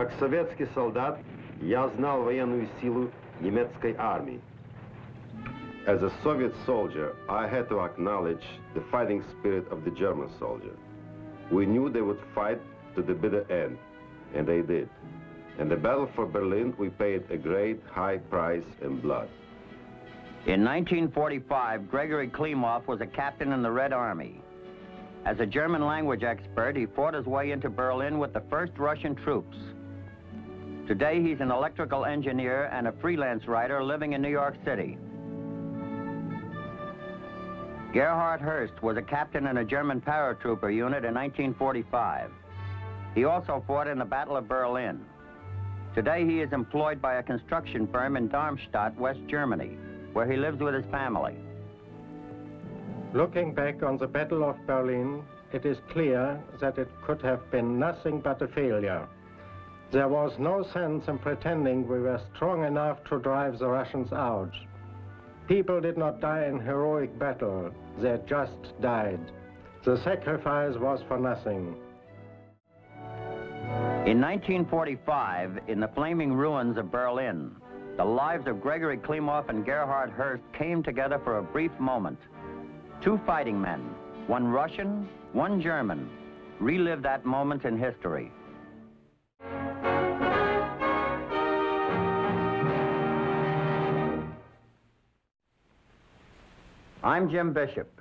Как советский солдат, я знал военную силу немецкой армии. As a Soviet soldier, I had to acknowledge the fighting spirit of the German soldier. We knew they would fight to the bitter end, and they did. In the battle for Berlin, we paid a great high price in blood. In 1945, Gregory Klimov was a captain in the Red Army. As a German language expert, he fought his way into Berlin with the first Russian troops. Today, he's an electrical engineer and a freelance writer living in New York City. Gerhard Hurst was a captain in a German paratrooper unit in 1945. He also fought in the Battle of Berlin. Today, he is employed by a construction firm in Darmstadt, West Germany, where he lives with his family. Looking back on the Battle of Berlin, it is clear that it could have been nothing but a failure. There was no sense in pretending we were strong enough to drive the Russians out. People did not die in heroic battle, they just died. The sacrifice was for nothing. In 1945, in the flaming ruins of Berlin, the lives of Gregory Klimov and Gerhard Hurst came together for a brief moment. Two fighting men, one Russian, one German, relived that moment in history. I'm Jim Bishop.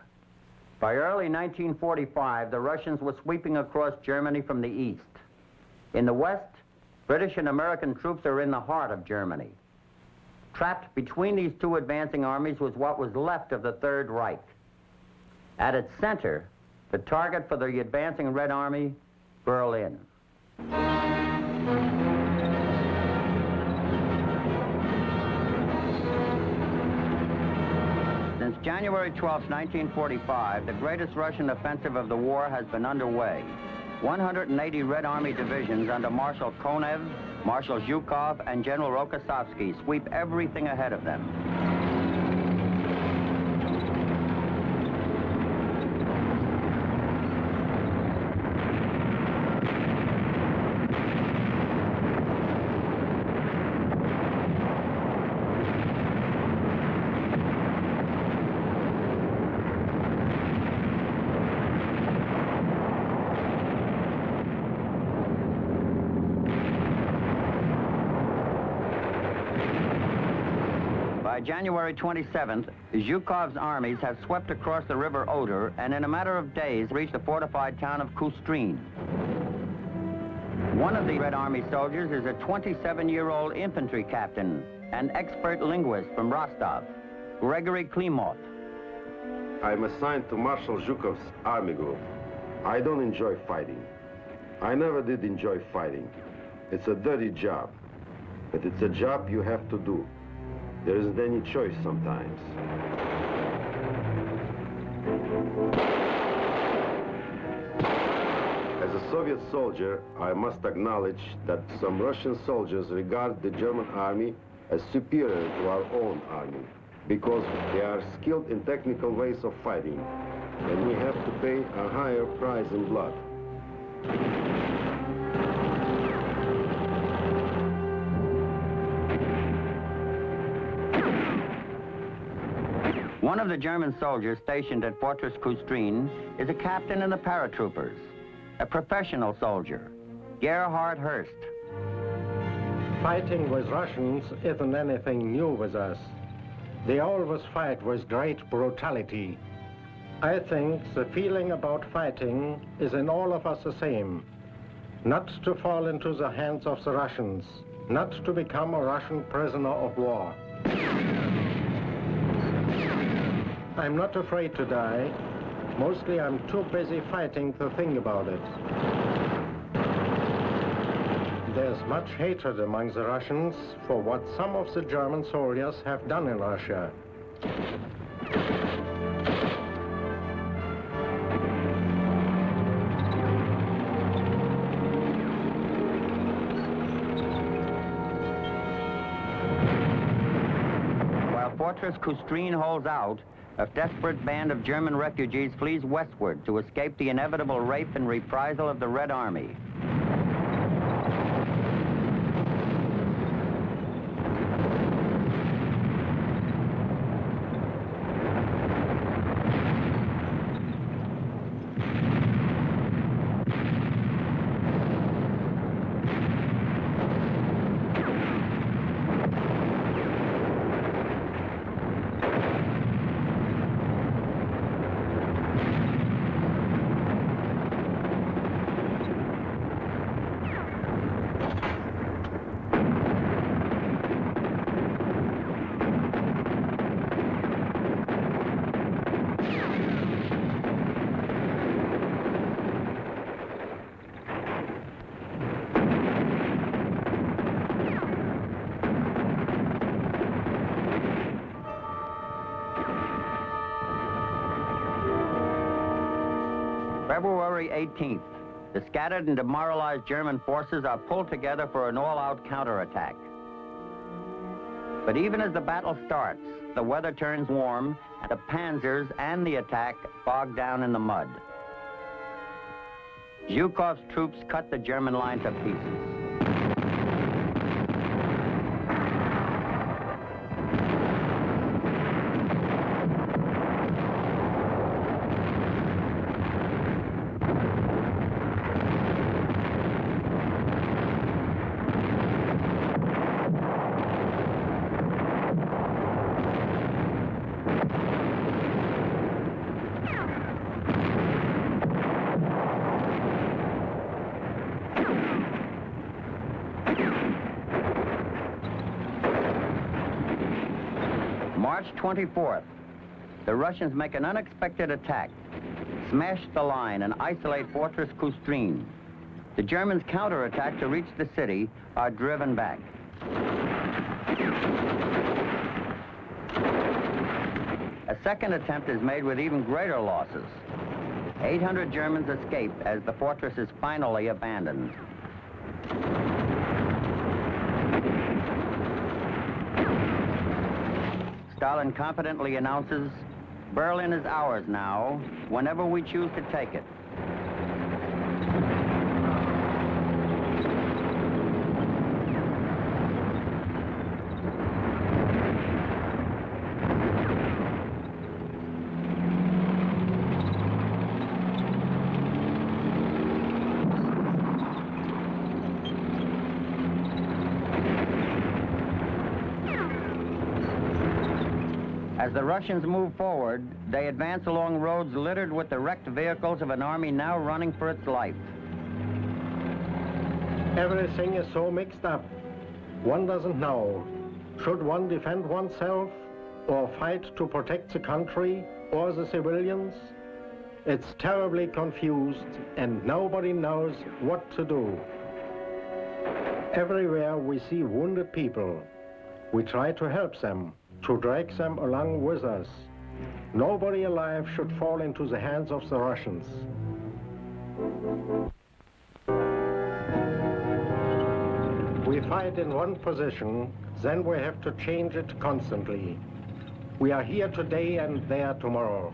By early 1945, the Russians were sweeping across Germany from the east. In the west, British and American troops are in the heart of Germany. Trapped between these two advancing armies was what was left of the Third Reich. At its center, the target for the advancing Red Army, Berlin. Since January 12, 1945, the greatest Russian offensive of the war has been underway. 180 Red Army divisions under Marshal Konev, Marshal Zhukov, and General Rokossovsky sweep everything ahead of them. By January 27th, Zhukov's armies have swept across the River Oder and in a matter of days reached the fortified town of Kustrin. One of the Red Army soldiers is a 27-year-old infantry captain, an expert linguist from Rostov, Gregory Klimov. I'm assigned to Marshal Zhukov's army group. I don't enjoy fighting. I never did enjoy fighting. It's a dirty job, but it's a job you have to do. There isn't any choice sometimes. As a Soviet soldier, I must acknowledge that some Russian soldiers regard the German army as superior to our own army because they are skilled in technical ways of fighting, and we have to pay a higher price in blood. One of the German soldiers stationed at Fortress Kustrin is a captain in the paratroopers, a professional soldier, Gerhard Hurst. Fighting with Russians isn't anything new with us. They always fight with great brutality. I think the feeling about fighting is in all of us the same. Not to fall into the hands of the Russians, not to become a Russian prisoner of war. I'm not afraid to die. Mostly I'm too busy fighting to think about it. There's much hatred among the Russians for what some of the German soldiers have done in Russia. While Fortress Kustrin holds out, a desperate band of German refugees flees westward to escape the inevitable rape and reprisal of the Red Army. February 18th, the scattered and demoralized German forces are pulled together for an all-out counterattack. But even as the battle starts, the weather turns warm, and the panzers and the attack bog down in the mud. Zhukov's troops cut the German line to pieces. March 24th, the Russians make an unexpected attack, smash the line, and isolate Fortress Kustrin. The Germans counterattack to reach the city, are driven back. A second attempt is made with even greater losses. 800 Germans escape as the fortress is finally abandoned. Stalin confidently announces, "Berlin is ours now, whenever we choose to take it." As the Russians move forward, they advance along roads littered with the wrecked vehicles of an army now running for its life. Everything is so mixed up. One doesn't know. Should one defend oneself or fight to protect the country or the civilians? It's terribly confused and nobody knows what to do. Everywhere we see wounded people. We try to help them, to drag them along with us. Nobody alive should fall into the hands of the Russians. We fight in one position, then we have to change it constantly. We are here today and there tomorrow.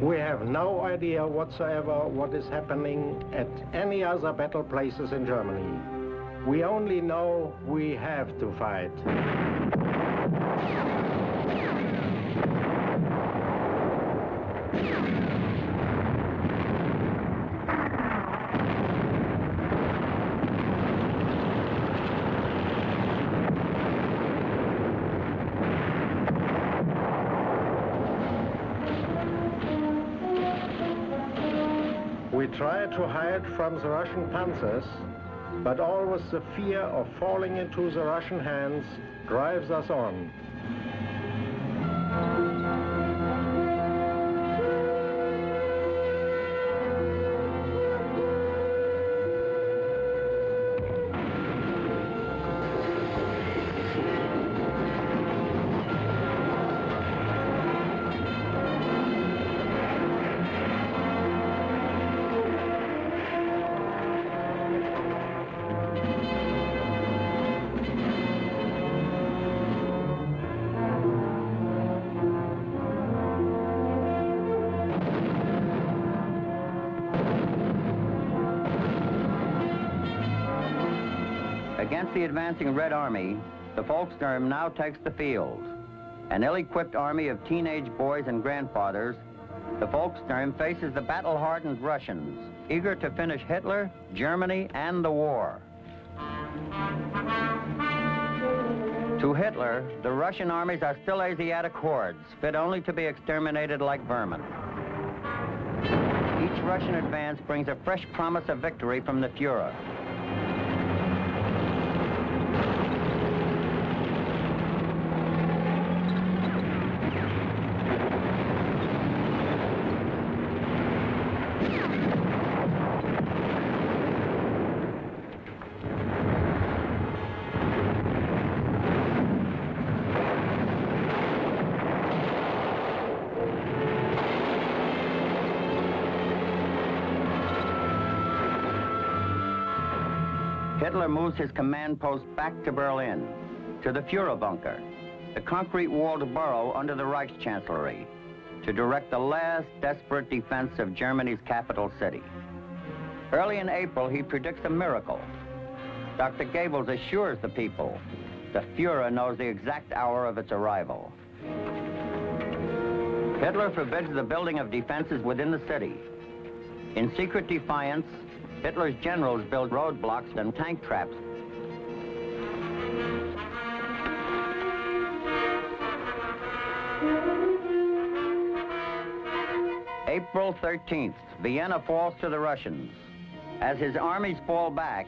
We have no idea whatsoever what is happening at any other battle places in Germany. We only know we have to fight. We try to hide from the Russian panzers, but always the fear of falling into the Russian hands drives us on. Against the advancing Red Army, the Volkssturm now takes the field. An ill-equipped army of teenage boys and grandfathers, the Volkssturm faces the battle-hardened Russians, eager to finish Hitler, Germany, and the war. To Hitler, the Russian armies are still Asiatic hordes, fit only to be exterminated like vermin. Each Russian advance brings a fresh promise of victory from the Fuhrer. Hitler moves his command post back to Berlin, to the Führerbunker, the concrete-walled burrow under the Reichschancellery, to direct the last desperate defense of Germany's capital city. Early in April, he predicts a miracle. Dr. Goebbels assures the people the Führer knows the exact hour of its arrival. Hitler forbids the building of defenses within the city. In secret defiance, Hitler's generals build roadblocks and tank traps. April 13th, Vienna falls to the Russians. As his armies fall back,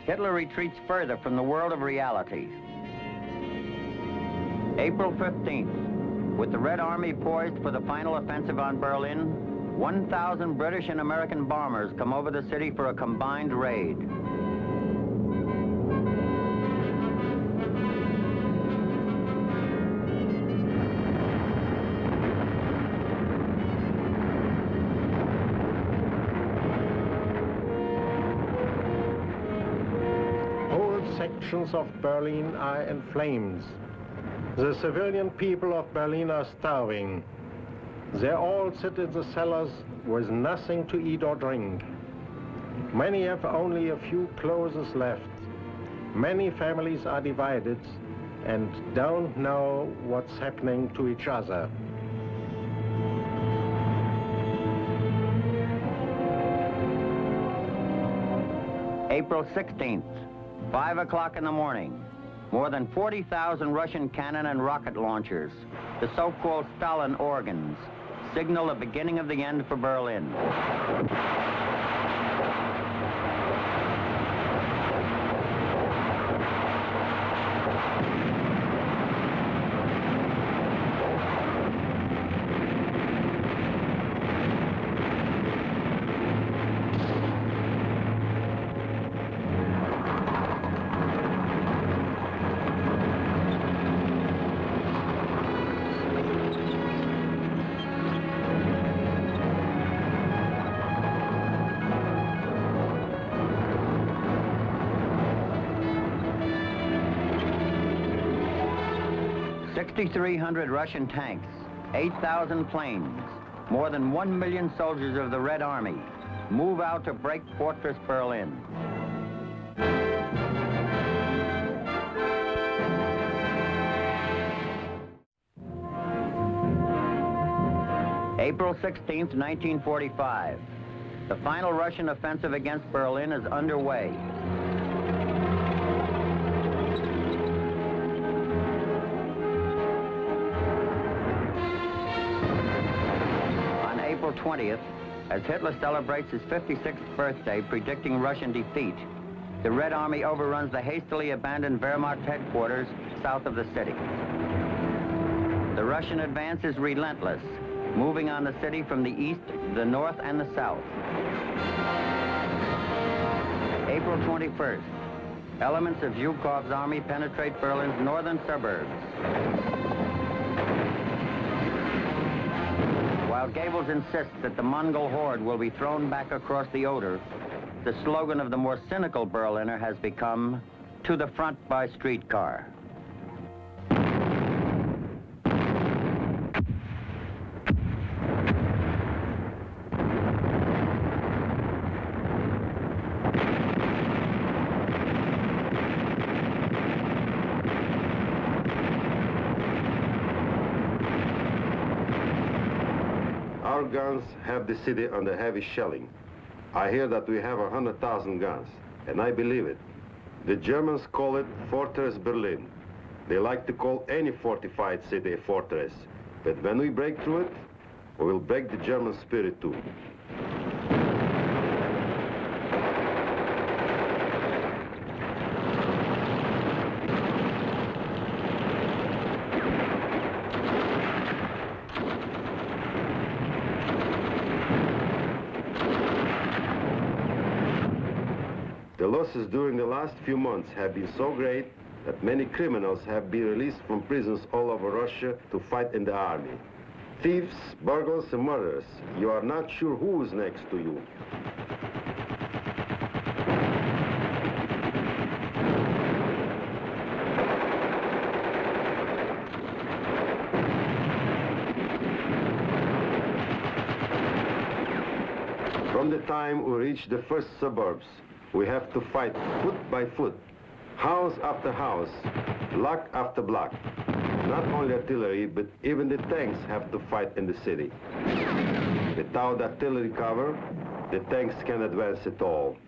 Hitler retreats further from the world of reality. April 15th, with the Red Army poised for the final offensive on Berlin, 1,000 British and American bombers come over the city for a combined raid. Whole sections of Berlin are in flames. The civilian people of Berlin are starving. They all sit in the cellars with nothing to eat or drink. Many have only a few clothes left. Many families are divided and don't know what's happening to each other. April 16th, 5 o'clock in the morning. More than 40,000 Russian cannon and rocket launchers, the so-called Stalin organs, signal the beginning of the end for Berlin. .300 Russian tanks, 8,000 planes, more than 1 million soldiers of the Red Army move out to break Fortress Berlin. April 16th, 1945. The final Russian offensive against Berlin is underway. April 20th, as Hitler celebrates his 56th birthday predicting Russian defeat, the Red Army overruns the hastily abandoned Wehrmacht headquarters south of the city. The Russian advance is relentless, moving on the city from the east, the north, and the south. April 21st, elements of Zhukov's army penetrate Berlin's northern suburbs. While Goebbels insists that the Mongol horde will be thrown back across the Oder, the slogan of the more cynical Berliner has become, "To the front by streetcar." Our guns have the city under heavy shelling. I hear that we have 100,000 guns, and I believe it. The Germans call it Fortress Berlin. They like to call any fortified city a fortress. But when we break through it, we will break the German spirit too. The losses during the last few months have been so great that many criminals have been released from prisons all over Russia to fight in the army. Thieves, burglars, and murderers, you are not sure who is next to you. From the time we reach the first suburbs, we have to fight foot by foot, house after house, block after block. Not only artillery, but even the tanks have to fight in the city. Without artillery cover, the tanks can't advance at all.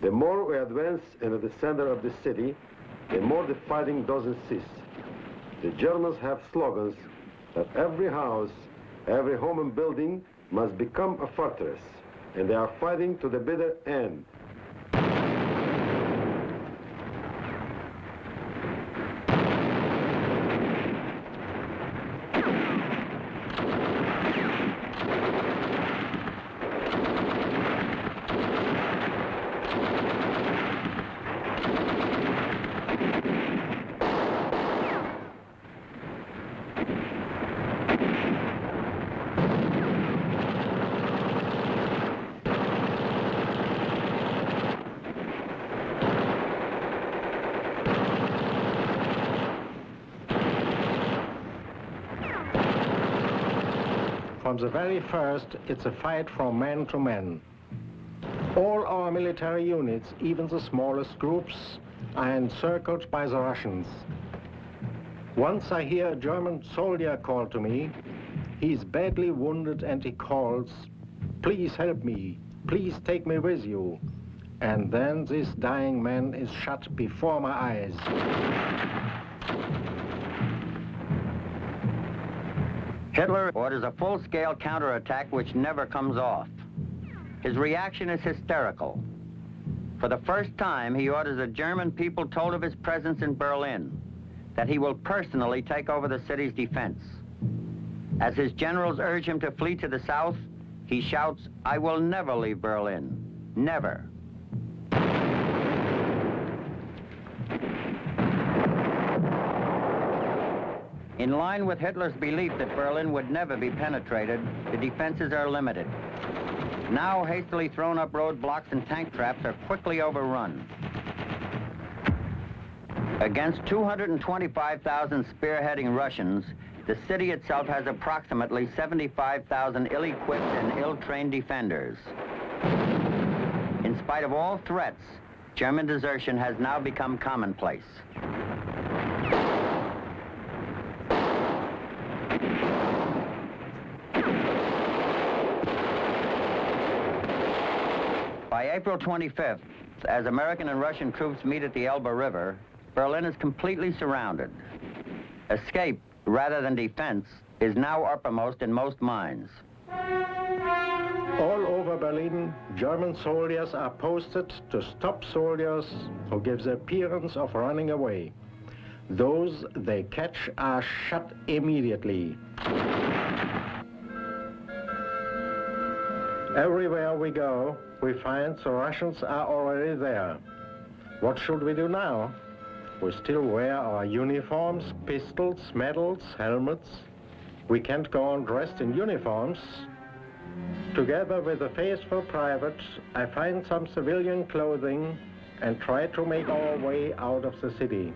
The more we advance into the center of the city, the more the fighting doesn't cease. The Germans have slogans that every house, every home and building must become a fortress, and they are fighting to the bitter end. From the very first, it's a fight from man to man. All our military units, even the smallest groups, are encircled by the Russians. Once I hear a German soldier call to me. He's badly wounded and he calls, "Please help me, please take me with you." And then this dying man is shot before my eyes. Hitler orders a full-scale counterattack which never comes off. His reaction is hysterical. For the first time, he orders the German people told of his presence in Berlin, that he will personally take over the city's defense. As his generals urge him to flee to the south, he shouts, "I will never leave Berlin. Never." In line with Hitler's belief that Berlin would never be penetrated, the defenses are limited. Now hastily thrown up roadblocks and tank traps are quickly overrun. Against 225,000 spearheading Russians, the city itself has approximately 75,000 ill-equipped and ill-trained defenders. In spite of all threats, German desertion has now become commonplace. By April 25th, as American and Russian troops meet at the Elbe River, Berlin is completely surrounded. Escape, rather than defense, is now uppermost in most minds. All over Berlin, German soldiers are posted to stop soldiers who give the appearance of running away. Those they catch are shot immediately. Everywhere we go, we find the Russians are already there. What should we do now? We still wear our uniforms, pistols, medals, helmets. We can't go on dressed in uniforms. Together with a faithful private, I find some civilian clothing and try to make our way out of the city.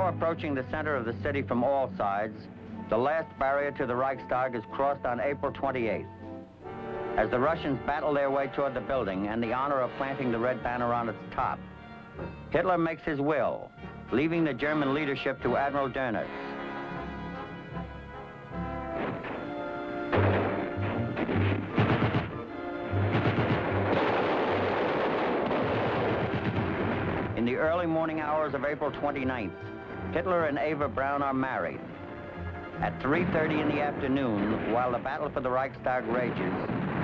Approaching the center of the city from all sides, the last barrier to the Reichstag is crossed on April 28th. As the Russians battle their way toward the building and the honor of planting the red banner on its top, Hitler makes his will, leaving the German leadership to Admiral Dönitz. In the the early morning hours of April 29th, Hitler and Eva Braun are married. At 3:30 in the afternoon, while the battle for the Reichstag rages,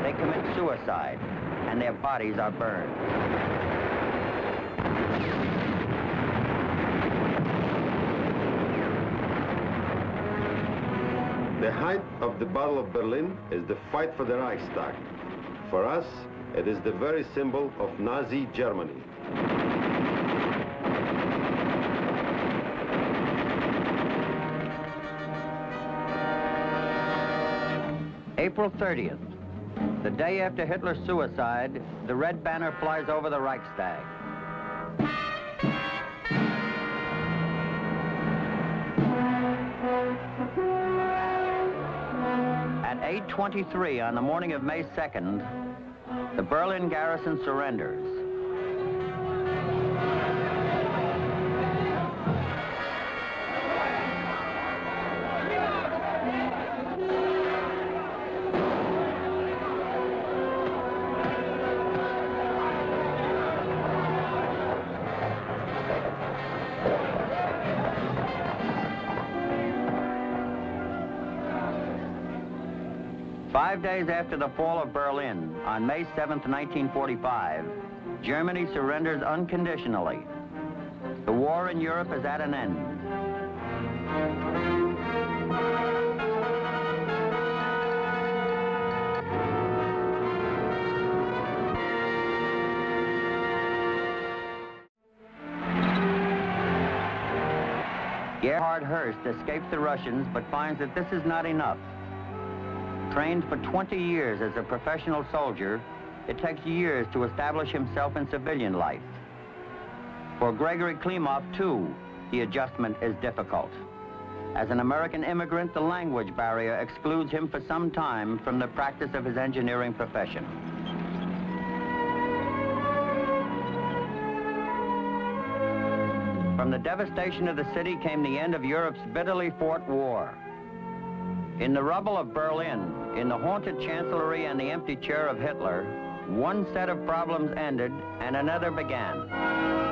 they commit suicide, and their bodies are burned. The height of the Battle of Berlin is the fight for the Reichstag. For us, it is the very symbol of Nazi Germany. April 30th, the day after Hitler's suicide, the red banner flies over the Reichstag. At 8:23 on the morning of May 2nd, the Berlin garrison surrenders. Five days after the fall of Berlin, on May 7th, 1945, Germany surrenders unconditionally. The war in Europe is at an end. Gerhard Hurst escapes the Russians, but finds that this is not enough. Trained for 20 years as a professional soldier, it takes years to establish himself in civilian life. For Gregory Klimov, too, the adjustment is difficult. As an American immigrant, the language barrier excludes him for some time from the practice of his engineering profession. From the devastation of the city came the end of Europe's bitterly fought war. In the rubble of Berlin, in the haunted chancellery and the empty chair of Hitler, one set of problems ended and another began.